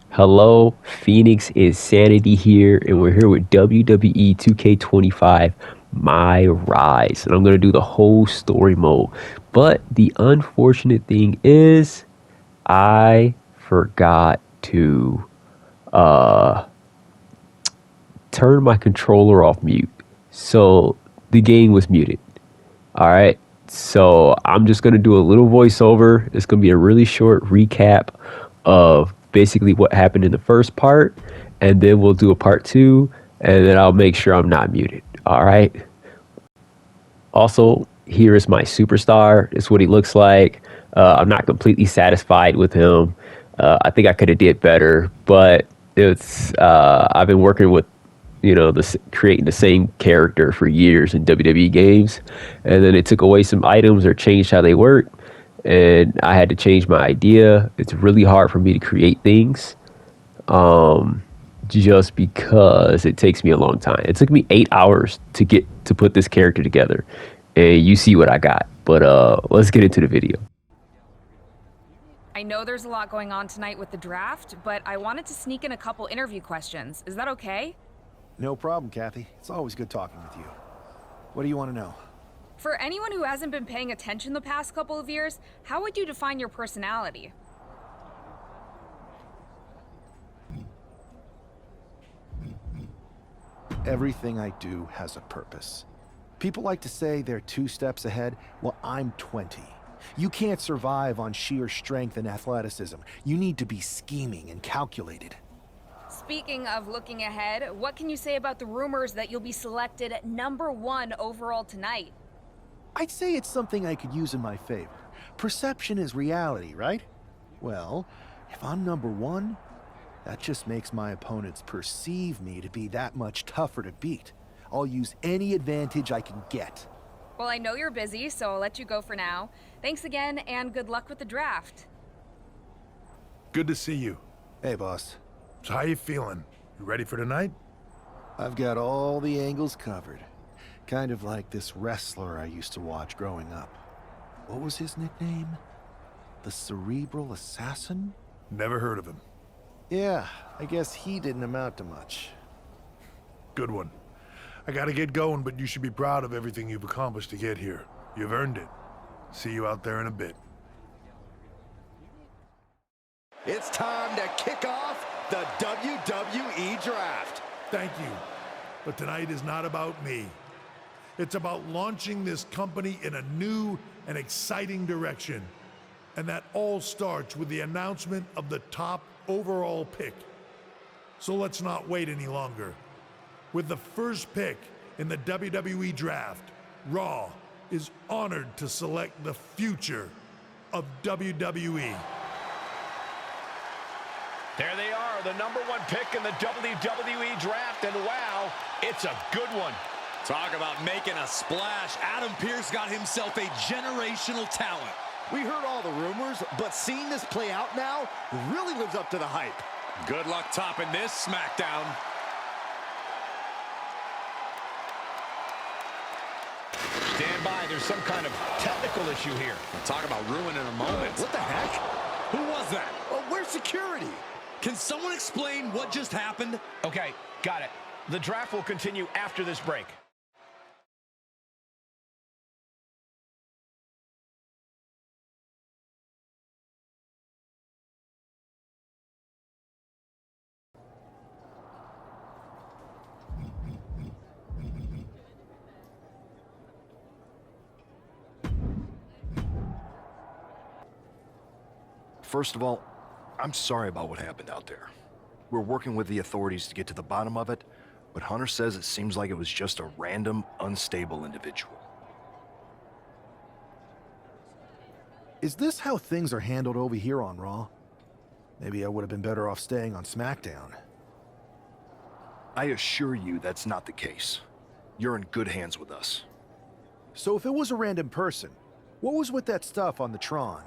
Hello, Phoenix Insanity here, and we're here with WWE 2K25 My Rise. And I'm going to do the whole story mode. But the unfortunate thing is, I forgot to turn my controller off mute. So the game was muted. All right. So I'm just going to do a little voiceover. It's going to be a really short recap of basically what happened in the first part. And then we'll do a part two. And then I'll make sure I'm not muted. All right. Also, here is my superstar. It's what he looks like. I'm not completely satisfied with him. I think I could have did better, but it's I've been working with creating the same character for years in WWE games, and then it took away some items or changed how they work, and I had to change my idea. It's really hard for me to create things, just because it takes me a long time. It took me 8 hours to put this character together, and you see what I got. But let's get into the video. I know there's a lot going on tonight with the draft, but I wanted to sneak in a couple interview questions. Is that okay? No problem, Kathy. It's always good talking with you. What do you want to know? For anyone who hasn't been paying attention the past couple of years, how would you define your personality? Everything I do has a purpose. People like to say they're 2 steps ahead. Well, I'm 20. You can't survive on sheer strength and athleticism. You need to be scheming and calculated. Speaking of looking ahead, what can you say about the rumors that you'll be selected at #1 overall tonight? I'd say it's something I could use in my favor. Perception is reality, right? Well, if I'm #1, that just makes my opponents perceive me to be that much tougher to beat. I'll use any advantage I can get. Well, I know you're busy, so I'll let you go for now. Thanks again, and good luck with the draft. Good to see you. Hey, boss. So how you feeling? You ready for tonight? I've got all the angles covered. Kind of like this wrestler I used to watch growing up. What was his nickname? The Cerebral Assassin? Never heard of him. Yeah, I guess he didn't amount to much. Good one. I gotta get going, but you should be proud of everything you've accomplished to get here. You've earned it. See you out there in a bit. It's time to kick off the WWE Draft. Thank you. But tonight is not about me. It's about launching this company in a new and exciting direction. And that all starts with the announcement of the top overall pick. So let's not wait any longer. With the first pick in the WWE Draft, Raw is honored to select the future of WWE. There they are, the #1 pick in the WWE Draft, and wow, it's a good one. Talk about making a splash. Adam Pearce got himself a generational talent. We heard all the rumors, but seeing this play out now really lives up to the hype. Good luck topping this SmackDown. Stand by, there's some kind of technical issue here. Talk about ruining a moment. What the heck? Who was that? Where's security? Can someone explain what just happened? Okay, got it. The draft will continue after this break. First of all, I'm sorry about what happened out there. We're working with the authorities to get to the bottom of it, but Hunter says it seems like it was just a random, unstable individual. Is this how things are handled over here on Raw? Maybe I would have been better off staying on SmackDown. I assure you that's not the case. You're in good hands with us. So if it was a random person, what was with that stuff on the Tron?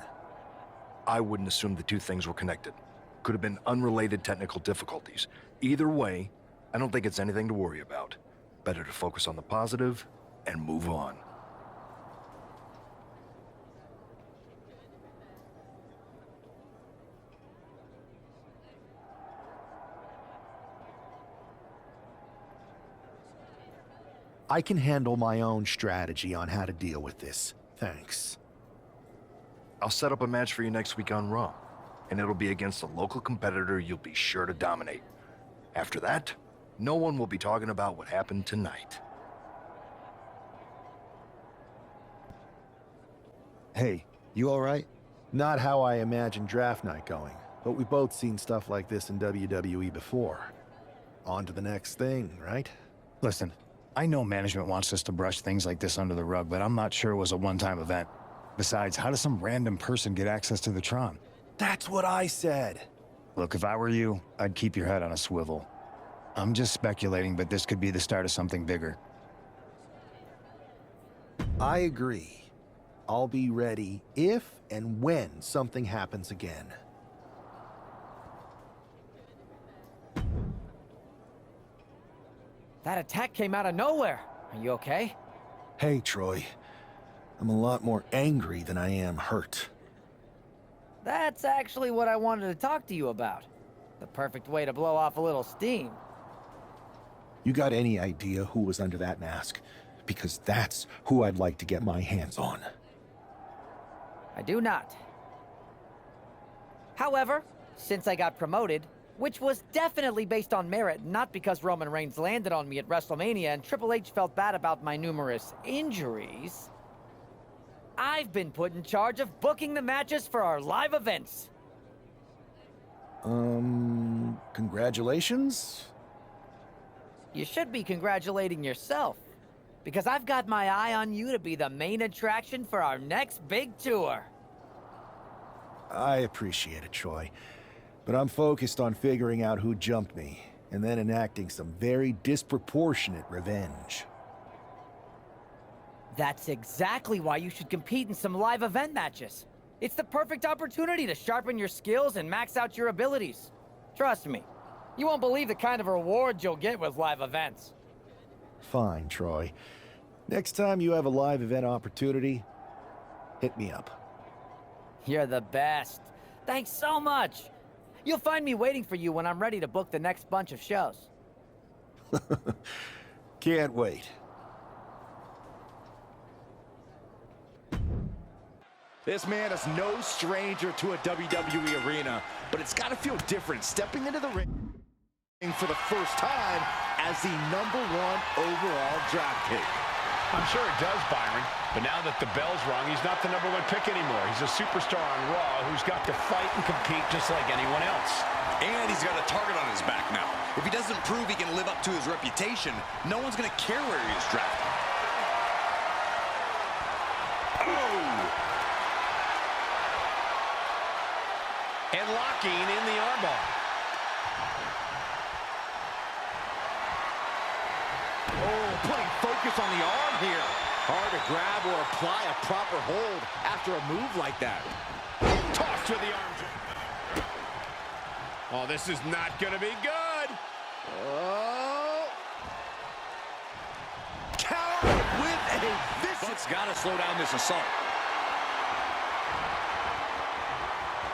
I wouldn't assume the two things were connected. Could have been unrelated technical difficulties. Either way, I don't think it's anything to worry about. Better to focus on the positive and move on. I can handle my own strategy on how to deal with this. Thanks. I'll set up a match for you next week on Raw, and it'll be against a local competitor you'll be sure to dominate. After that, no one will be talking about what happened tonight. Hey, you all right? Not how I imagined draft night going, but we've both seen stuff like this in WWE before. On to the next thing, right? Listen, I know management wants us to brush things like this under the rug, but I'm not sure it was a one-time event. Besides, how does some random person get access to the Tron? That's what I said. Look, if I were you, I'd keep your head on a swivel. I'm just speculating, but this could be the start of something bigger. I agree. I'll be ready if and when something happens again. That attack came out of nowhere. Are you okay? Hey, Troy. I'm a lot more angry than I am hurt. That's actually what I wanted to talk to you about. The perfect way to blow off a little steam. You got any idea who was under that mask? Because that's who I'd like to get my hands on. I do not. However, since I got promoted, which was definitely based on merit, not because Roman Reigns landed on me at WrestleMania and Triple H felt bad about my numerous injuries, I've been put in charge of booking the matches for our live events. Congratulations? You should be congratulating yourself, because I've got my eye on you to be the main attraction for our next big tour. I appreciate it, Troy. But I'm focused on figuring out who jumped me, and then enacting some very disproportionate revenge. That's exactly why you should compete in some live event matches. It's the perfect opportunity to sharpen your skills and max out your abilities. Trust me, you won't believe the kind of rewards you'll get with live events. Fine, Troy. Next time you have a live event opportunity, hit me up. You're the best. Thanks so much. You'll find me waiting for you when I'm ready to book the next bunch of shows. Can't wait. This man is no stranger to a WWE arena, but it's got to feel different stepping into the ring for the first time as the #1 overall draft pick. I'm sure it does, Byron. But now that the bell's rung, he's not the #1 pick anymore. He's a superstar on Raw who's got to fight and compete just like anyone else. And he's got a target on his back now. If he doesn't prove he can live up to his reputation, no one's going to care where he is drafted. Oh! And locking in the armbar. Oh, putting focus on the arm here. Hard to grab or apply a proper hold after a move like that. Toss to the arms. Oh, this is not going to be good. Oh. Counter with a vicious. Buck's got to slow down this assault.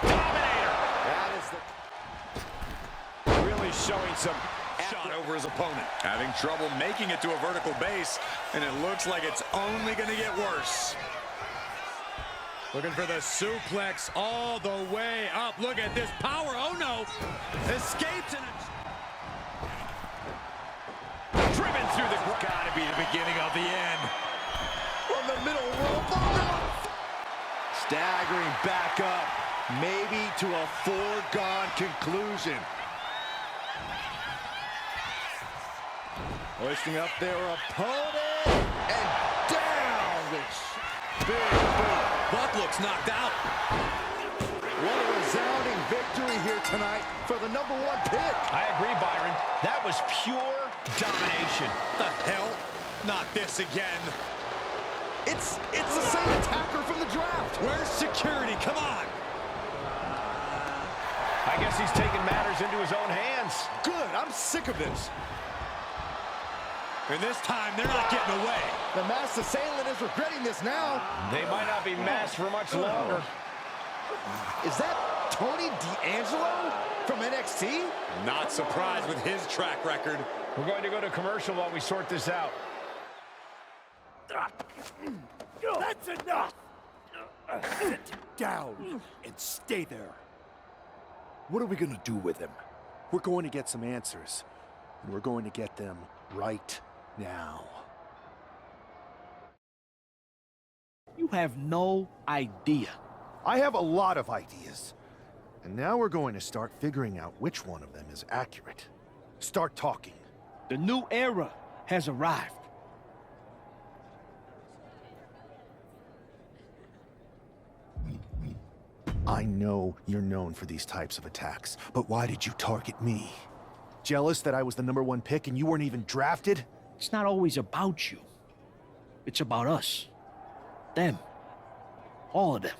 Dominator. That is the... Really showing some Shot over his opponent. Having trouble making it to a vertical base, and it looks like it's only going to get worse. Looking for the suplex all the way up. Look at this power. Oh, no. Escapes and... driven through the... Got to be the beginning of the end. From the middle rope. Oh, no. Staggering back up. Maybe to a foregone conclusion. Hoisting up their opponent. And down. Big boot. Buck looks knocked out. What a resounding victory here tonight for the #1 pick. I agree, Byron. That was pure domination. The hell? Not this again. It's the same attacker from the draft. Where's security? Come on. I guess he's taking matters into his own hands. Good. I'm sick of this. And this time, they're not getting away. The masked assailant is regretting this now. They might not be masked for much longer. Is that Tony D'Angelo from NXT? Not surprised with his track record. We're going to go to commercial while we sort this out. That's enough! Sit down and stay there. What are we gonna do with him? We're going to get some answers, and we're going to get them right now. You have no idea. I have a lot of ideas. And now we're going to start figuring out which one of them is accurate. Start talking. The new era has arrived. I know you're known for these types of attacks, but why did you target me? Jealous that I was the #1 pick and you weren't even drafted? It's not always about you. It's about us. Them. All of them.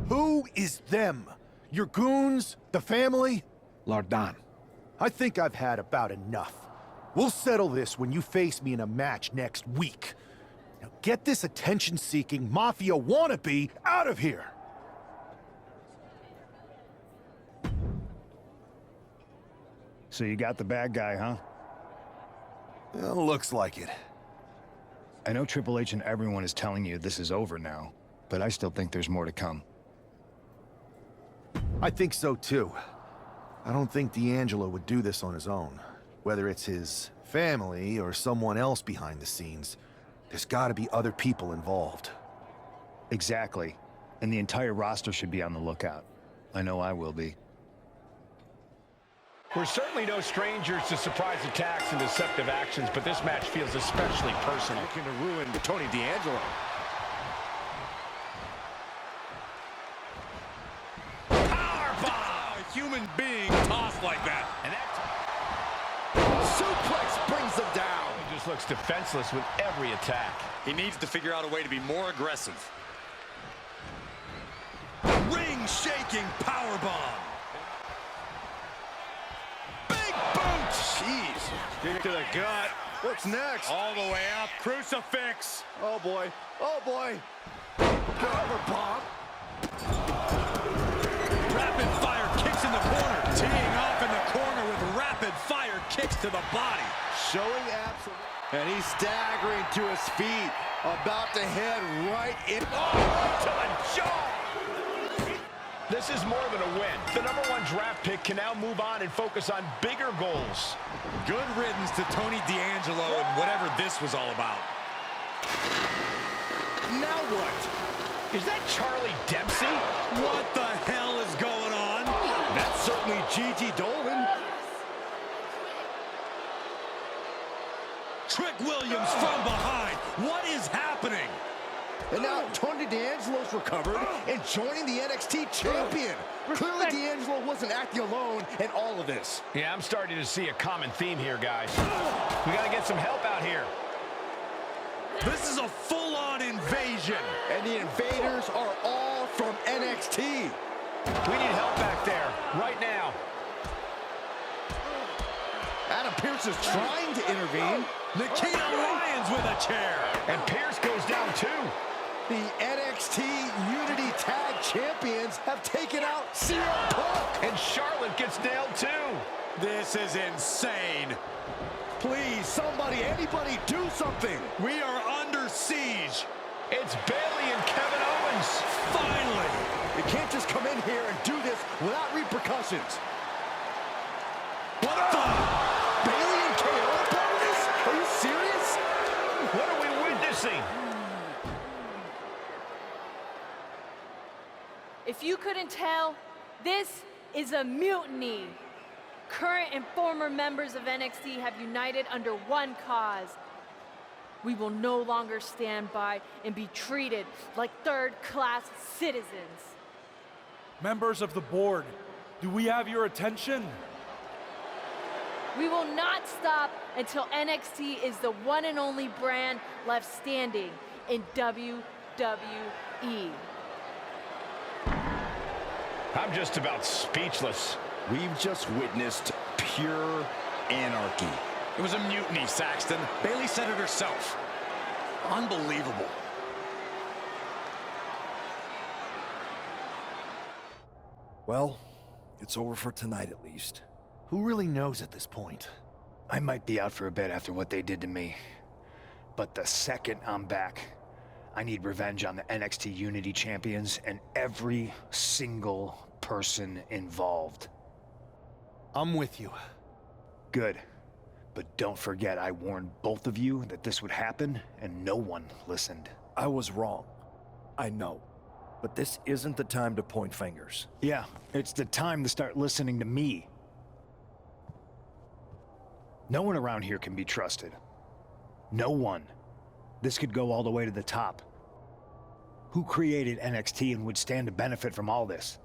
Who is them? Your goons? The family? Lardan. I think I've had about enough. We'll settle this when you face me in a match next week. Now get this attention-seeking mafia wannabe out of here! So you got the bad guy, huh? Well, looks like it. I know Triple H and everyone is telling you this is over now, but I still think there's more to come. I think so too. I don't think D'Angelo would do this on his own. Whether it's his family or someone else behind the scenes, there's gotta be other people involved. Exactly. And the entire roster should be on the lookout. I know I will be. We're certainly no strangers to surprise attacks and deceptive actions, but this match feels especially personal. Looking to ruin Tony D'Angelo. Powerbomb! A human being tossed like that. And that Suplex brings him down. he just looks defenseless with every attack. He needs to figure out a way to be more aggressive. Ring-shaking powerbomb. Big boot. Jeez. Kick to the gut. What's next? All the way up. Crucifix. Oh boy. Oh boy. Powerbomb. Rapid fire kicks in the corner. Teeing off in the corner with rapid fire kicks to the body. Showing absolute. And he's staggering to his feet. About to head right in. Oh, to the jaw! This is more than a win. The #1 draft pick can now move on and focus on bigger goals. Good riddance to Tony D'Angelo and whatever this was all about. Now what? Is that Charlie Dempsey? What the hell is going on? That's certainly Gigi Dolan. Trick Williams from behind. What is happening? And now Tony D'Angelo's recovered and joining the NXT champion. Clearly D'Angelo wasn't acting alone in all of this. Yeah, I'm starting to see a common theme here, guys. We got to get some help out here. This is a full-on invasion. And the invaders are all from NXT. We need help back there, right now. Adam Pearce is trying to intervene. Nikita Lyons with a chair. And Pierce goes down too. The NXT Unity Tag Champions have taken out CM Punk. And Charlotte gets nailed too. This is insane. Please, somebody, anybody, do something. We are under siege. It's Bayley and Kevin Owens. Finally. You can't just come in here and do this without repercussions. What the? Bayley and KO are part of this? Are you serious? What are we witnessing? If you couldn't tell, this is a mutiny. Current and former members of NXT have united under one cause. We will no longer stand by and be treated like third-class citizens. Members of the board, do we have your attention? We will not stop until NXT is the one and only brand left standing in WWE. I'm just about speechless. We've just witnessed pure anarchy. It was a mutiny, Saxton. Bayley said it herself. Unbelievable. Well, it's over for tonight at least. Who really knows at this point? I might be out for a bit after what they did to me. But the second I'm back, I need revenge on the NXT Unity Champions and every single person involved. I'm with you. Good. But don't forget, I warned both of you that this would happen, and no one listened. I was wrong. I know. But this isn't the time to point fingers. Yeah, it's the time to start listening to me. No one around here can be trusted. No one. This could go all the way to the top. Who created NXT and would stand to benefit from all this?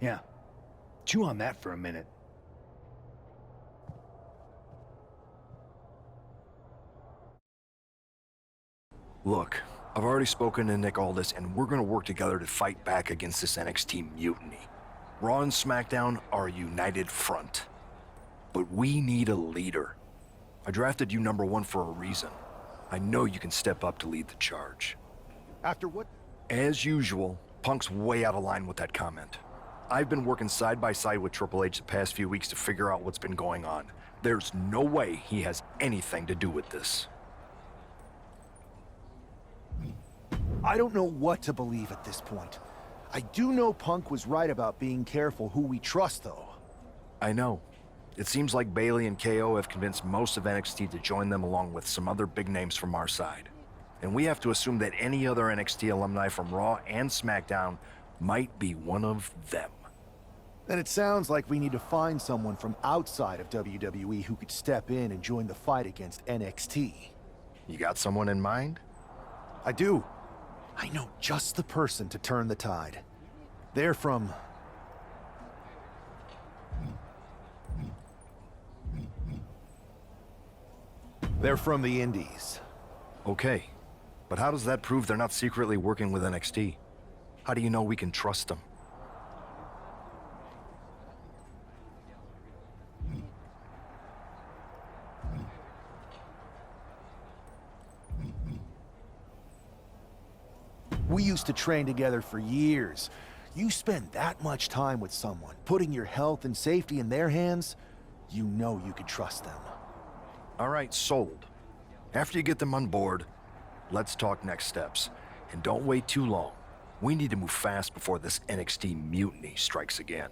Yeah. Chew on that for a minute. Look, I've already spoken to Nick Aldis, and we're gonna work together to fight back against this NXT mutiny. Raw and SmackDown are a united front. But we need a leader. I drafted you #1 for a reason. I know you can step up to lead the charge. After what? As usual, Punk's way out of line with that comment. I've been working side by side with Triple H the past few weeks to figure out what's been going on. There's no way he has anything to do with this. I don't know what to believe at this point. I do know Punk was right about being careful who we trust, though. I know. It seems like Bayley and KO have convinced most of NXT to join them along with some other big names from our side. And we have to assume that any other NXT alumni from Raw and SmackDown might be one of them. Then it sounds like we need to find someone from outside of WWE who could step in and join the fight against NXT. You got someone in mind? I do. I know just the person to turn the tide. They're from... They're from the Indies. Okay, but how does that prove they're not secretly working with NXT? How do you know we can trust them? We used to train together for years. You spend that much time with someone, putting your health and safety in their hands, you know you can trust them. All right, sold. After you get them on board, let's talk next steps. And don't wait too long. We need to move fast before this NXT mutiny strikes again.